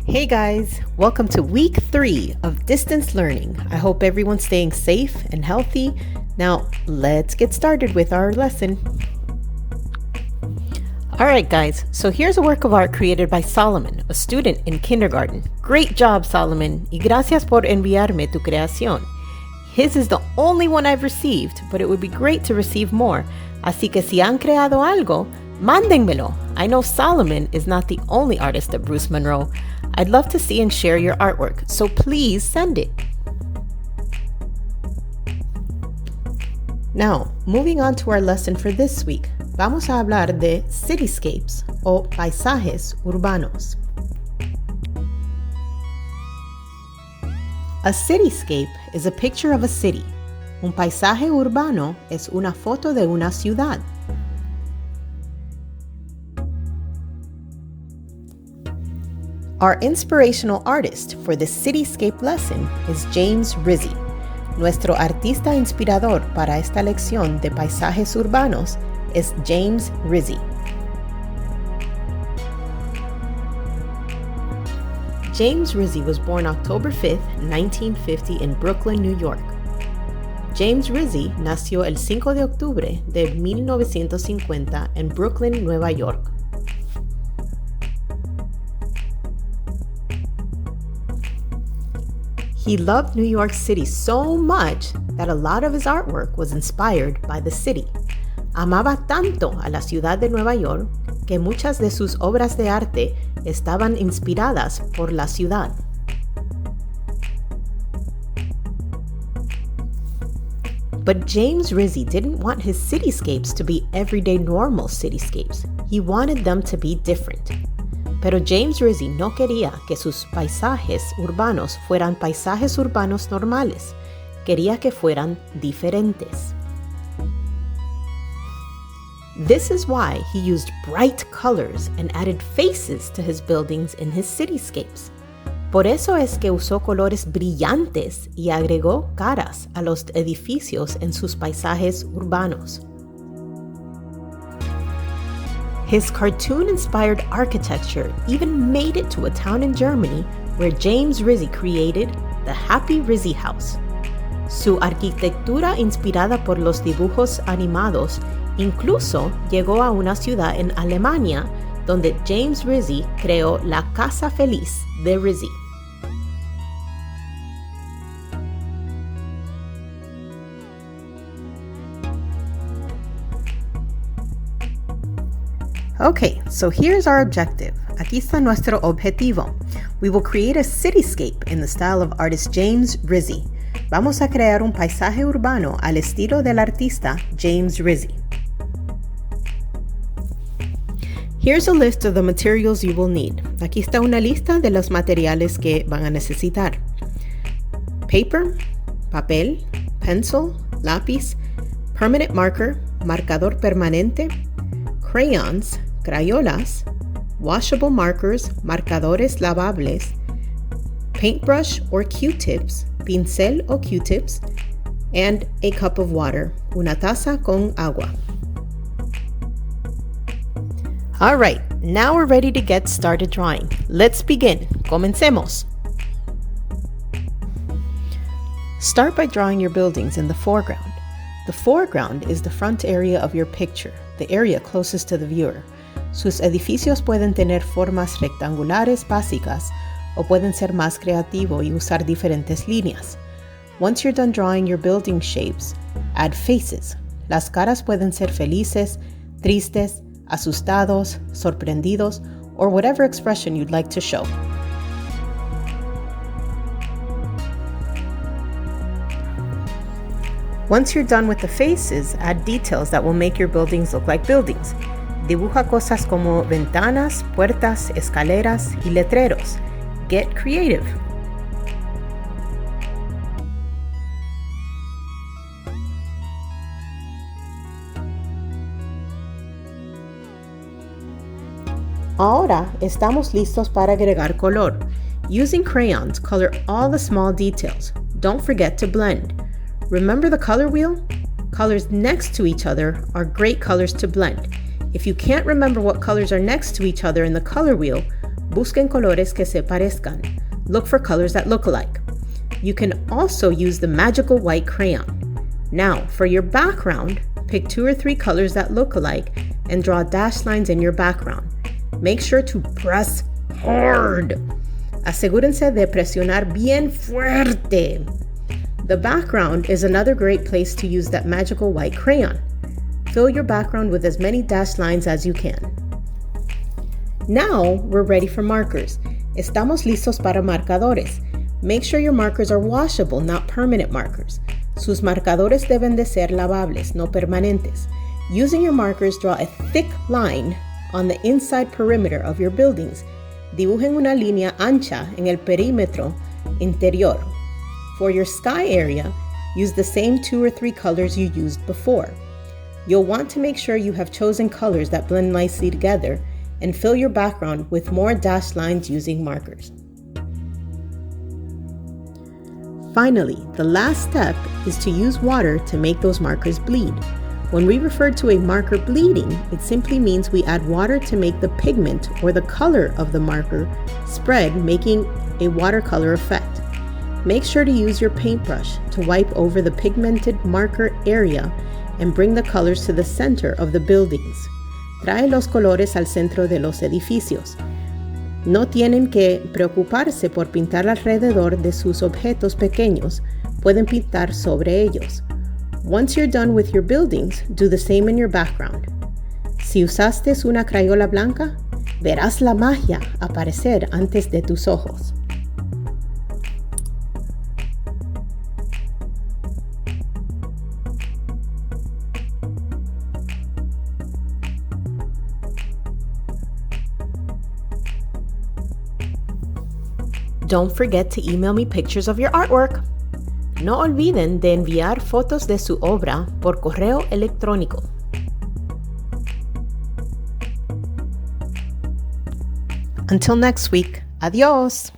Hey guys, welcome to week 3 of distance learning. I hope everyone's staying safe and healthy. Now, let's get started with our lesson. Alright guys, so here's a work of art created by Solomon, a student in kindergarten. Great job, Solomon, y gracias por enviarme tu creación. His is the only one I've received, but it would be great to receive more. Así que si han creado algo, mándenmelo. I know Solomon is not the only artist at Bruce Monroe. I'd love to see and share your artwork, so please send it. Now, moving on to our lesson for this week, vamos a hablar de cityscapes o paisajes urbanos. A cityscape is a picture of a city. Un paisaje urbano es una foto de una ciudad. Our inspirational artist for this cityscape lesson is James Rizzi. Nuestro artista inspirador para esta lección de paisajes urbanos es James Rizzi. James Rizzi was born October 5, 1950 in Brooklyn, New York. James Rizzi nació el 5 de octubre de 1950 en Brooklyn, Nueva York. He loved New York City so much that a lot of his artwork was inspired by the city. Amaba tanto a la ciudad de Nueva York que muchas de sus obras de arte estaban inspiradas por la ciudad. But James Rizzi didn't want his cityscapes to be everyday normal cityscapes. He wanted them to be different. Pero James Rizzi no quería que sus paisajes urbanos fueran paisajes urbanos normales. Quería que fueran diferentes. This is why he used bright colors and added faces to his buildings in his cityscapes. Por eso es que usó colores brillantes y agregó caras a los edificios en sus paisajes urbanos. His cartoon-inspired architecture even made it to a town in Germany where James Rizzi created the Happy Rizzi House. Su arquitectura inspirada por los dibujos animados incluso llegó a una ciudad en Alemania donde James Rizzi creó la Casa Feliz de Rizzi. Okay, so here's our objective. Aquí está nuestro objetivo. We will create a cityscape in the style of artist James Rizzi. Vamos a crear un paisaje urbano al estilo del artista James Rizzi. Here's a list of the materials you will need. Aquí está una lista de los materiales que van a necesitar. Paper, papel, pencil, lápiz, permanent marker, marcador permanente, crayons, crayolas, washable markers, marcadores lavables, paintbrush or Q-tips, pincel o Q-tips, and a cup of water, una taza con agua. All right, now we're ready to get started drawing. Let's begin. Comencemos. Start by drawing your buildings in the foreground. The foreground is the front area of your picture, the area closest to the viewer. Sus edificios pueden tener formas rectangulares básicas o pueden ser más creativo y usar diferentes líneas. Once you're done drawing your building shapes, add faces. Las caras pueden ser felices, tristes, asustados, sorprendidos, or whatever expression you'd like to show. Once you're done with the faces, add details that will make your buildings look like buildings. Dibuja cosas como ventanas, puertas, escaleras, y letreros. Get creative. Ahora estamos listos para agregar color. Using crayons, color all the small details. Don't forget to blend. Remember the color wheel? Colors next to each other are great colors to blend. If you can't remember what colors are next to each other in the color wheel, Busquen colores que se parezcan. Look for colors that look alike. You can also use the magical white crayon. Now, for your background, pick 2 or 3 colors that look alike and draw dashed lines in your background. Make sure to press hard. Asegúrense de presionar bien fuerte. The background is another great place to use that magical white crayon. Fill your background with as many dashed lines as you can. Now, we're ready for markers. Estamos listos para marcadores. Make sure your markers are washable, not permanent markers. Sus marcadores deben de ser lavables, no permanentes. Using your markers, draw a thick line on the inside perimeter of your buildings. Dibujen una línea ancha en el perímetro interior. For your sky area, use the same 2 or 3 colors you used before. You'll want to make sure you have chosen colors that blend nicely together and fill your background with more dashed lines using markers. Finally, the last step is to use water to make those markers bleed. When we refer to a marker bleeding, it simply means we add water to make the pigment or the color of the marker spread, making a watercolor effect. Make sure to use your paintbrush to wipe over the pigmented marker area and bring the colors to the center of the buildings. Trae los colores al centro de los edificios. No tienen que preocuparse por pintar alrededor de sus objetos pequeños. Pueden pintar sobre ellos. Once you're done with your buildings, do the same in your background. Si usaste una crayola blanca, verás la magia aparecer antes de tus ojos. Don't forget to email me pictures of your artwork. No olviden de enviar fotos de su obra por correo electrónico. Until next week, adiós.